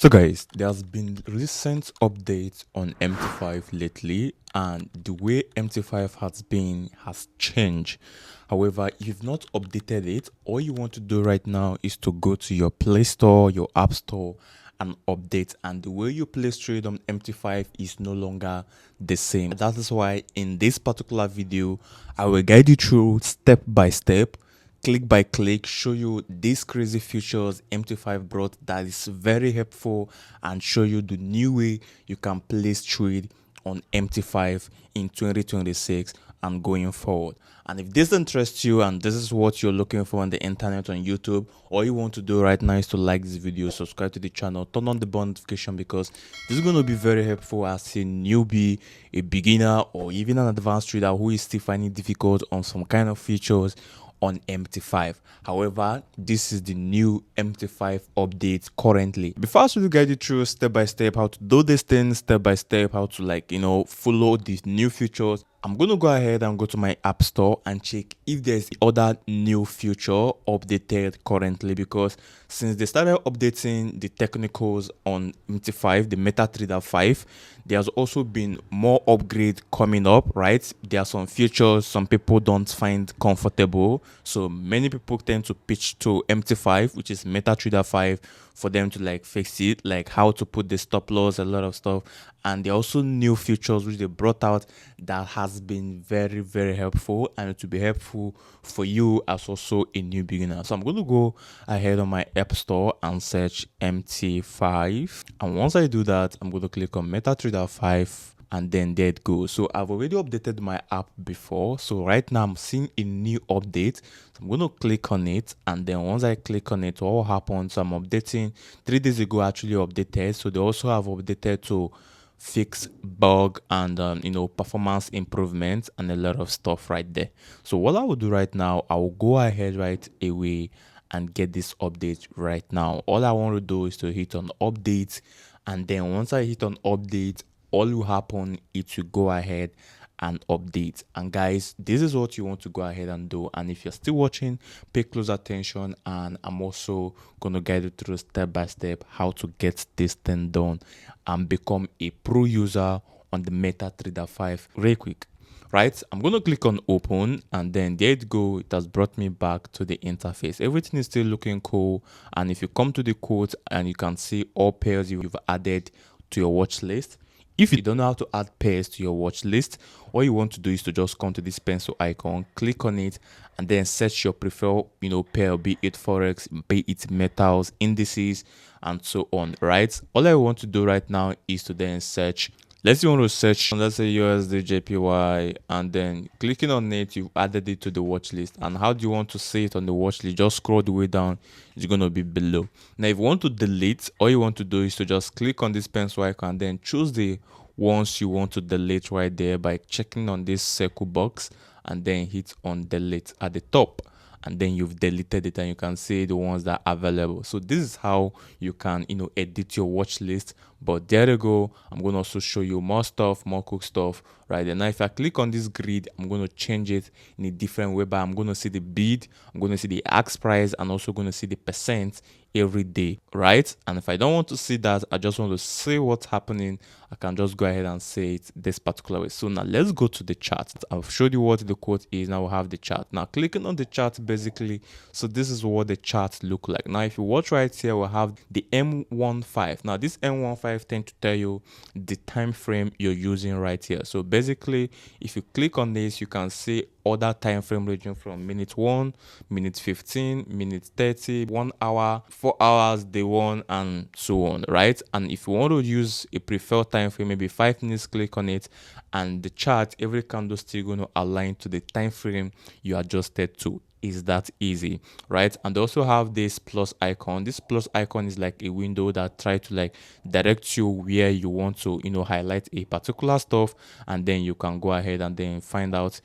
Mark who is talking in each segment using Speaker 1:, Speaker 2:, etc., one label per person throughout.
Speaker 1: So guys, there's been recent updates on MT5 lately, and the way MT5 has been has changed. However, if you've not updated it, all you want to do right now is to go to your Play Store, your App Store, and update. And the way you place trade on MT5 is no longer the same. That is why in this particular video, I will guide you through step by step, click by click, show you these crazy features MT5 brought that is very helpful, and show you the new way you can place trade on MT5 in 2026 and going forward. And if this interests you and this is what you're looking for on the internet, on YouTube, all you want to do right now is to like this video, subscribe to the channel, turn on the bell notification, because this is going to be very helpful as a newbie, a beginner, or even an advanced trader who is still finding difficult on some kind of features on MT5. However, this is the new MT5 update currently. Before I should guide you through step by step how to do this thing, step by step how to follow these new features, I'm going to go ahead and go to my app store and check if there's other new feature updated currently, because since they started updating the technicals on MT5, the MetaTrader5, there's also been more upgrade coming up, right? There are some features some people don't find comfortable, so many people tend to pitch to MT5, which is MetaTrader5, for them to fix it, like how to put the stop loss, a lot of stuff. And there are also new features which they brought out that has been very, very helpful, and it will be helpful for you as also a new beginner. So I'm going to go ahead on my app store and search MT5, and once I do that, I'm going to click on MetaTrader5, and then there it goes. So I've already updated my app before, so right now I'm seeing a new update. So I'm going to click on it, and then once I click on it, what will happen? So I'm updating 3 days ago, actually updated. So they also have updated to fix bug and performance improvement and a lot of stuff right there. So what I will do right now, I will go ahead right away and get this update right now. All I want to do is to hit on update, and then once I hit on update, all will happen is to go ahead and update. And guys, this is what you want to go ahead and do. And if you're still watching, pay close attention, and I'm also going to guide you through step by step how to get this thing done and become a pro user on the MetaTrader5 real quick. Right, I'm going to click on open, and then there it go. It has brought me back to the interface. Everything is still looking cool, and if you come to the quote, and you can see all pairs you've added to your watch list. If you don't know how to add pairs to your watch list, all you want to do is to just come to this pencil icon, click on it, and then search your preferred pair, be it forex, be it metals, indices, and so on. Right, all I want to do right now is to then search. Let's say you want to search, let's say USD JPY, and then clicking on it, you've added it to the watch list. And how do you want to see it on the watch list? Just scroll the way down, it's going to be below. Now, if you want to delete, all you want to do is to just click on this pencil icon, and then choose the ones you want to delete right there by checking on this circle box, and then hit on delete at the top. And then you've deleted it, and you can see the ones that are available. So this is how you can edit your watch list. But there you go. I'm going to also show you more stuff, more cool stuff right there. Now if I click on this grid, I'm going to change it in a different way, but I'm going to see the bid, I'm going to see the ask price, and also going to see the percent every day, right? And if I don't want to see that, I just want to see what's happening, I can just go ahead and say it this particular way. So now let's go to the chart. I've showed you what the quote is. Now we have the chart. Now clicking on the chart, basically, so this is what the chart look like. Now if you watch right here, we'll have the M15. Now this M15 tend to tell you the time frame you're using right here. So basically, if you click on this, you can see other time frame ranging from minute 1, minute 15, minute 30, 1 hour, 4 hours, day 1, and so on, right? And if you want to use a preferred time frame, maybe 5 minutes, click on it, and the chart, every candle still going to align to the time frame you adjusted to. Is that easy, right? And they also have this plus icon. This plus icon is like a window that try to direct you where you want to highlight a particular stuff, and then you can go ahead and then find out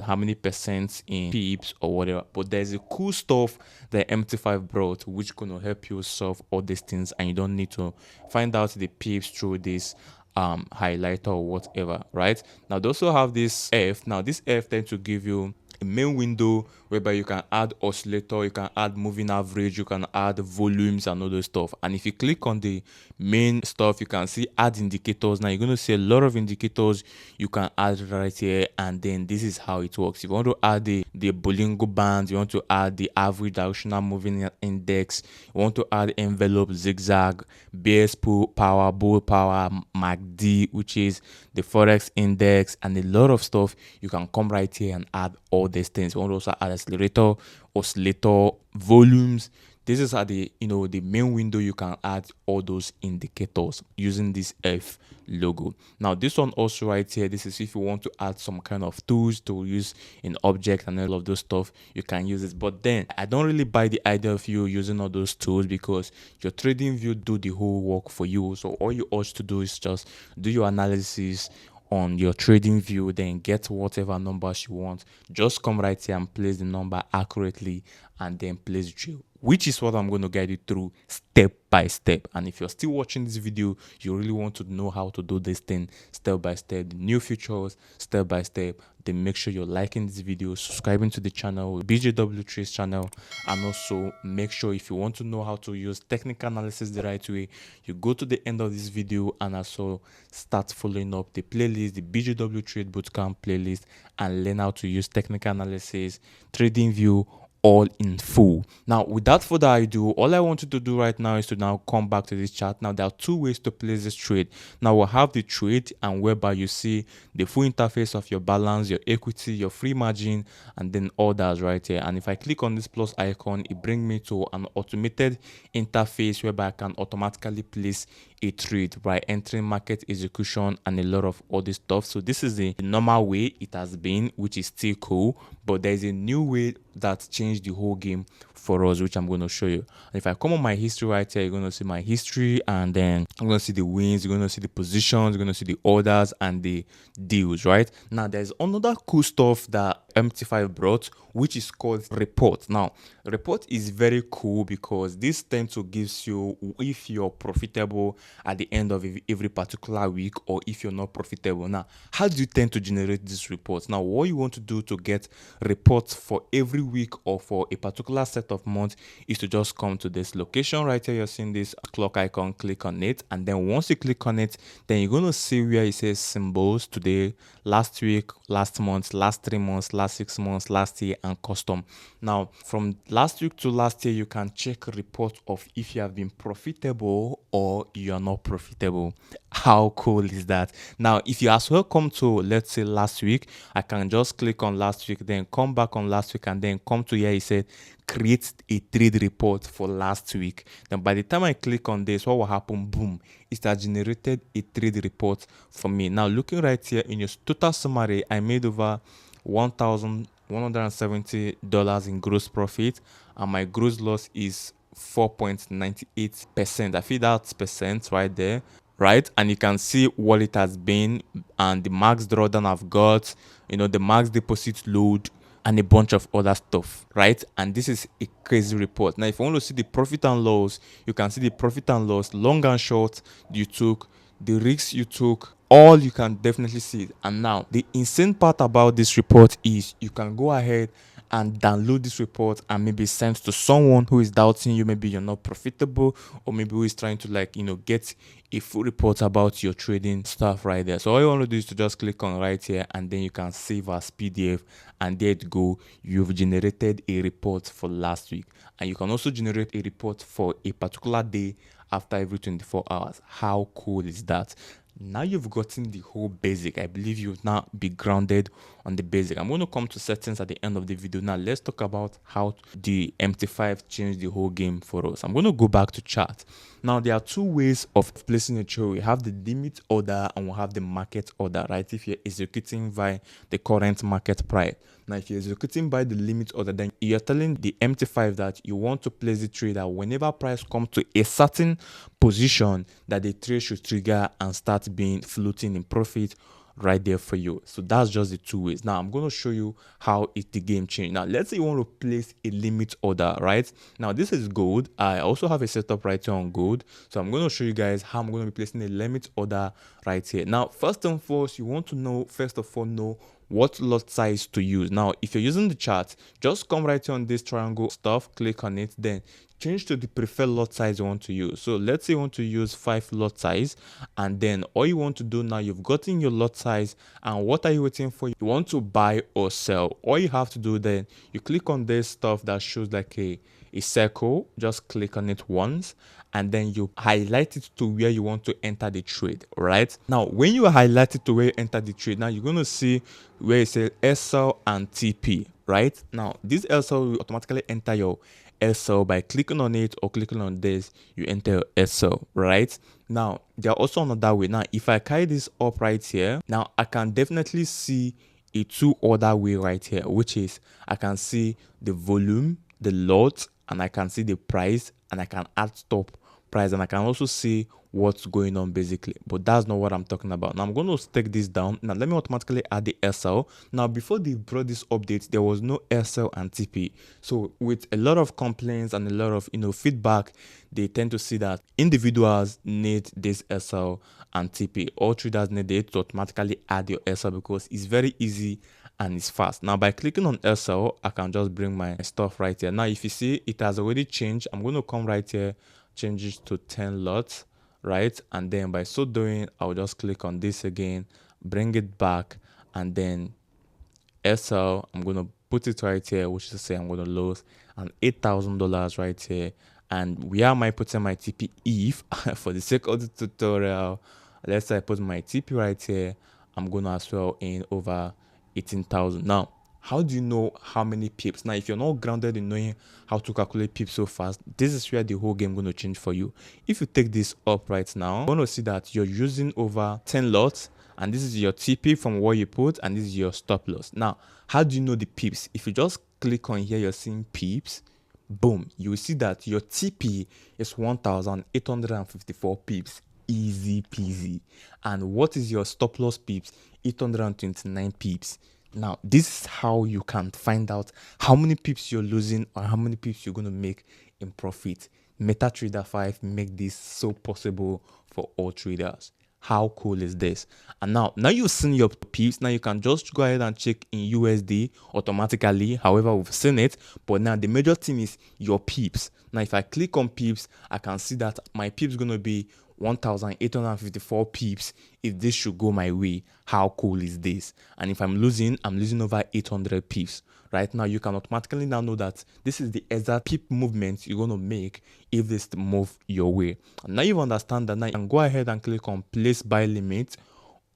Speaker 1: how many percent in pips or whatever. But there's a cool stuff that MT5 brought which gonna help you solve all these things, and you don't need to find out the pips through this highlighter or whatever, right? Now they also have this F. Now this F tends to give you a main window whereby you can add oscillator, you can add moving average, you can add volumes and all those stuff. And if you click on the main stuff, you can see add indicators. Now you're going to see a lot of indicators you can add right here, and then this is how it works. If you want to add the Bolingo band, you want to add the average directional moving index, you want to add envelope, zigzag, bears power, bull power, MACD, which is the forex index, and a lot of stuff, you can come right here and add all these things. You want to also add accelerator, oscillator, volumes. This is at the the main window. You can add all those indicators using this F logo. Now this one also right here, this is if you want to add some kind of tools to use in object and all of those stuff, you can use it. But then I don't really buy the idea of you using all those tools, because your trading view do the whole work for you. So all you ought to do is just do your analysis on your trading view, then get whatever numbers you want. Just come right here and place the number accurately, and then place the trade, which is what I'm going to guide you through step by step. And if you're still watching this video, you really want to know how to do this thing step by step, the new features step by step, then make sure you're liking this video, subscribing to the channel, BJW Trades channel, and also make sure if you want to know how to use technical analysis the right way, you go to the end of this video and also start following up the playlist, the BJW Trade Bootcamp playlist, and learn how to use technical analysis, trading view, all in full. Now without further ado, all I want you to do right now is to now come back to this chart. Now there are two ways to place this trade. Now we'll have the trade, and whereby you see the full interface of your balance, your equity, your free margin, and then orders right here. And if I click on this plus icon, it brings me to an automated interface whereby I can automatically place a trade by entering market execution and a lot of other stuff. So this is the normal way it has been, which is still cool, but there is a new way that changed the whole game for us, which I'm going to show you. And if I come on my history right here, you're going to see my history, and then I'm going to see the wins, you're going to see the positions, you're going to see the orders and the deals. Right now there's another cool stuff that MT5 brought, which is called report. Now report is very cool because this tends to gives you if you're profitable at the end of every particular week, or if you're not profitable. Now how do you tend to generate this report? Now what you want to do to get reports for every week or for a particular set of months is to just come to this location right here. You're seeing this clock icon, click on it, and then once you click on it, then you're going to see where it says symbols: today, last week, last month, last 3 months, last 6 months, last year, and custom. Now from last week to last year, you can check report of if you have been profitable or you are not profitable. How cool is that? Now if you as well come to, let's say, last week, I can just click on last week, then come back on last week, and then come to here. It said create a trade report for last week. Then by the time I click on this, what will happen? Boom, it has generated a trade report for me. Now looking right here in your total summary, I made over $1,170 in gross profit, and my gross loss is 4.98%. I feel that's percent right there, right? And you can see what it has been, and the max drawdown I've got, the max deposit load, and a bunch of other stuff, right? And this is a crazy report. Now if you want to see the profit and loss, you can see the profit and loss, long and short you took, the risks you took, all you can definitely see it. And now the insane part about this report is you can go ahead and download this report and maybe send to someone who is doubting you. Maybe you're not profitable, or maybe who is trying to get a full report about your trading stuff right there. So all you want to do is to just click on right here, and then you can save as PDF, and there you go, you've generated a report for last week. And you can also generate a report for a particular day after every 24 hours. How cool is that? Now you've gotten the whole basic. I believe you'll now be grounded on the basic. I'm going to come to settings at the end of the video. Now let's talk about how the MT5 changed the whole game for us. I'm going to go back to chart. Now there are two ways of placing a trade. We have the limit order and we have the market order, right? If you're executing via the current market price. Now if you're executing by the limit order, then you're telling the MT5 that you want to place the trade that whenever price comes to a certain position, that the trade should trigger and start being floating in profit right there for you. So that's just the two ways. Now I'm going to show you how the game changed. Now let's say you want to place a limit order, right? Now this is gold. I also have a setup right here on gold, so I'm going to show you guys how I'm going to be placing a limit order right here. Now first and foremost, you want to know what lot size to use. Now, if you're using the chart, just come right here on this triangle stuff, click on it, then change to the preferred lot size you want to use. So let's say you want to use 5 lot size, and then all you want to do now, you've gotten your lot size, and what are you waiting for? You want to buy or sell. All you have to do then, you click on this stuff that shows like a circle, just click on it once, and then you highlight it to where you want to enter the trade. Right now, when you highlight it to where you enter the trade, now you're going to see where it says SL and TP. Right now, this SL will automatically enter your SL by clicking on it, or clicking on this, you enter your SL. Right now, there are also another way. Now, if I carry this up right here, now I can definitely see a 2 other way right here, which is I can see the volume, the lot, and I can see the price, and I can add stop price, and I can also see what's going on basically. But that's not what I'm talking about. Now I'm going to take this down. Now let me automatically add the SL. Now before they brought this update, there was no SL and TP. So with a lot of complaints and a lot of feedback, they tend to see that individuals need this SL and TP. All traders need it to automatically add your SL because it's very easy and it's fast. Now by clicking on SL, I can just bring my stuff right here. Now if you see it has already changed, I'm going to come right here, change it to 10 lots, right? And then by so doing, I'll just click on this again, bring it back, and then SL, I'm going to put it right here, which is to say I'm going to lose an $8,000 right here. And where am I putting my TP? If for the sake of the tutorial, let's say I put my TP right here, I'm going to as well in over 18,000. Now, how do you know how many pips? Now, if you're not grounded in knowing how to calculate pips so fast, this is where the whole game going to change for you. If you take this up right now, you're going to see that you're using over 10 lots, and this is your TP from what you put, and this is your stop loss. Now, how do you know the pips? If you just click on here, you're seeing pips. Boom, you will see that your TP is 1,854 pips. Easy peasy. And what is your stop loss pips? 829 pips. Now, this is how you can find out how many pips you're losing or how many pips you're going to make in profit. MetaTrader5 make this so possible for all traders. How cool is this? And now you've seen your pips. Now you can just go ahead and check in USD automatically. However, we've seen it, but now the major thing is your pips. Now if I click on pips, I can see that my pips is going to be 1,854 pips if this should go my way. How cool is this? And if I'm losing over 800 pips. Right now, you can automatically now know that this is the exact pip movement you're going to make if this move your way. And now you understand that. Now you can go ahead and click on place buy limit,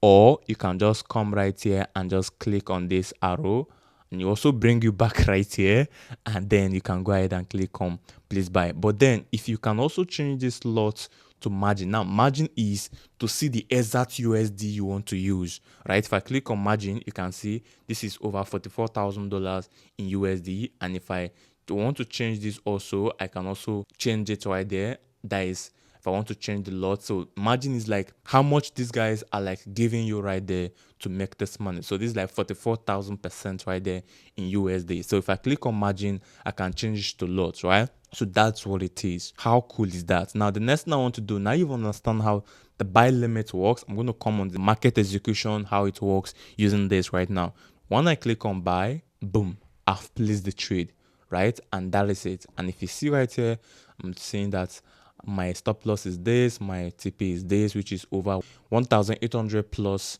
Speaker 1: or you can just come right here and just click on this arrow, and you also bring you back right here, and then you can go ahead and click on place buy. But then if you can also change this lot to margin. Now margin is to see the exact USD you want to use, right? If I click on margin, you can see this is over $44,000 in USD. And if I want to change this also, I can also change it right there. That is if I want to change the lot. So margin is like how much these guys are like giving you right there to make this money. So this is like 44,000% right there in USD. So if I click on margin, I can change it to lots, right? So that's what it is. How cool is that? Now the next thing I want to do, now you understand how the buy limit works. I'm going to come on the market execution, how it works using this right now. When I click on buy, boom, I've placed the trade, right? And that is it. And if you see right here, I'm saying that my stop loss is this, my TP is this, which is over 1,800 plus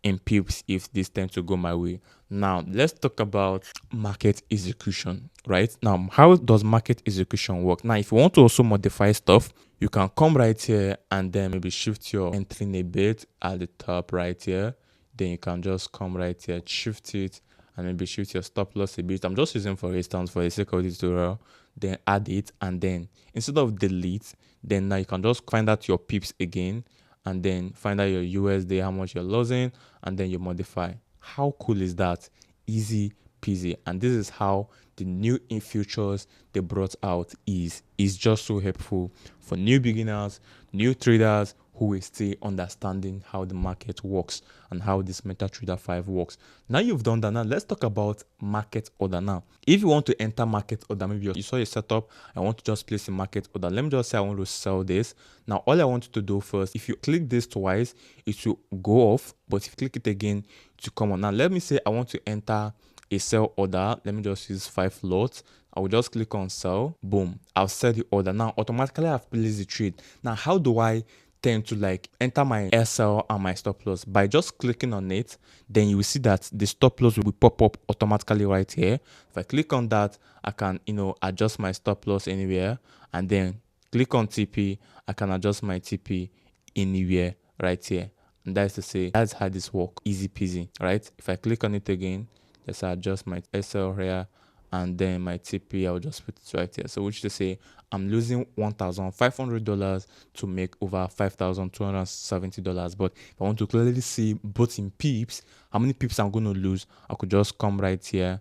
Speaker 1: in pips if this tends to go my way. Now let's talk about market execution. Right now, how does market execution work? Now if you want to also modify stuff, you can come right here and then maybe shift your entry a bit at the top right here. Then you can just come right here, shift it, and maybe shift your stop loss a bit. I'm just using for instance for the sake of this tutorial. Then add it, and then instead of delete, then now you can just find out your pips again, and then find out your USD, how much you're losing, and then you modify. How cool is that? Easy peasy. And this is how the new in futures they brought out is just so helpful for new beginners, new traders who is still understanding how the market works and how this MetaTrader5 works. Now you've done that. Now let's talk about market order. Now if you want to enter market order, maybe you saw a setup, I want to just place a market order. Let me just say I want to sell this. Now all I want you to do first, if you click this twice, it will go off, but if you click it again, to come on. Now let me say I want to enter a sell order. Let me just use 5 lots. I will just click on sell. Boom, I'll sell the order. Now automatically I've placed the trade. Now how do I tend to like enter my SL and my stop loss? By just clicking on it, then you will see that the stop loss will pop up automatically right here. If I click on that, I can adjust my stop loss anywhere, and then click on TP, I can adjust my TP anywhere right here. And that's to say, that's how this works. Easy peasy, right? If I click on it again, let's adjust my SL here, and then my TP, I'll just put it right here. So which to say I'm losing $1,500 to make over $5,270. But if I want to clearly see both in pips, how many pips I'm going to lose, I could just come right here,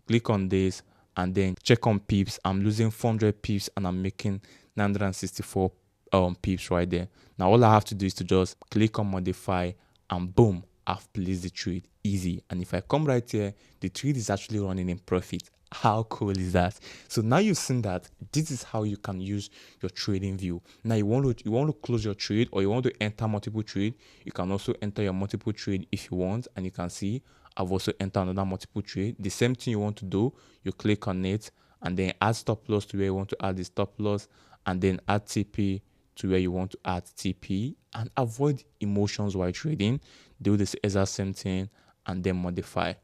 Speaker 1: click on this, and then check on pips. I'm losing 400 pips and I'm making 964 pips right there. Now all I have to do is to just click on modify, and boom, I've placed the trade. Easy. And if I come right here, the trade is actually running in profit. How cool is that? So now you've seen that this is how you can use your trading view. Now you want to close your trade, or you want to enter multiple trade, you can also enter your multiple trade if you want, and you can see I've also entered another multiple trade. The same thing you want to do, you click on it, and then add stop loss to where you want to add the stop loss, and then add TP to where you want to add TP, and avoid emotions while trading. Do this exact same thing and then modify,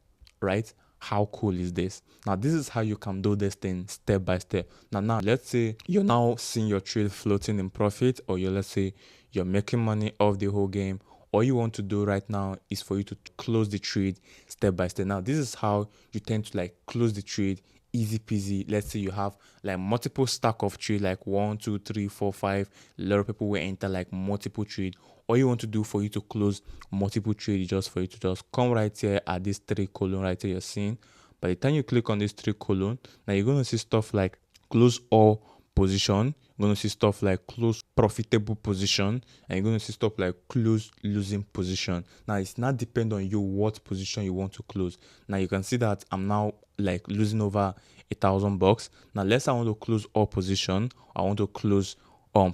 Speaker 1: right? How cool is this? Now this is how you can do this thing step by step. Now let's say you're now seeing your trade floating in profit, or let's say you're making money off the whole game. All you want to do right now is for you to close the trade step by step. Now this is how you tend to like close the trade. Easy peasy. Let's say you have like multiple stack of trade, like 1, 2, 3, 4, 5. A lot of people will enter like multiple trade. All you want to do for you to close multiple trade is just for you to just come right here at this 3 colon right here you're seeing. By the time you click on this 3 colon, now you're going to see stuff like close all position. You're going to see stuff like close profitable position, and you're going to see stuff like close losing position. Now it's not depend on you what position you want to close. Now you can see that I'm now like losing over $1,000. Now let's say I want to close all position, I want to close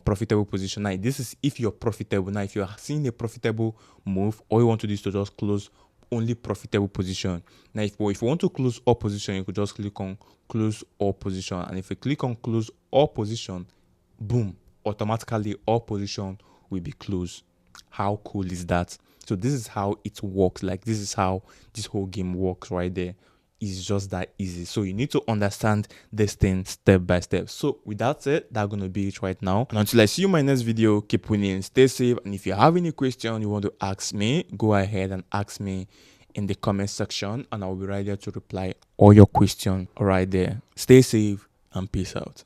Speaker 1: profitable position. Now this is if you're profitable. Now if you're seeing a profitable move, all you want to do is to just close only profitable position. Now if you want to close all position, you could just click on close all position, and if you click on close all position, boom, automatically all position will be closed. How cool is that? So this is how it works. Like this is how this whole game works right there. It's just that easy. So you need to understand this thing step by step. So with that said, that's gonna be it right now. And until I see you in my next video, keep winning, stay safe, and if you have any question you want to ask me, go ahead and ask me in the comment section, and I'll be right there to reply all your questions right there. Stay safe and peace out.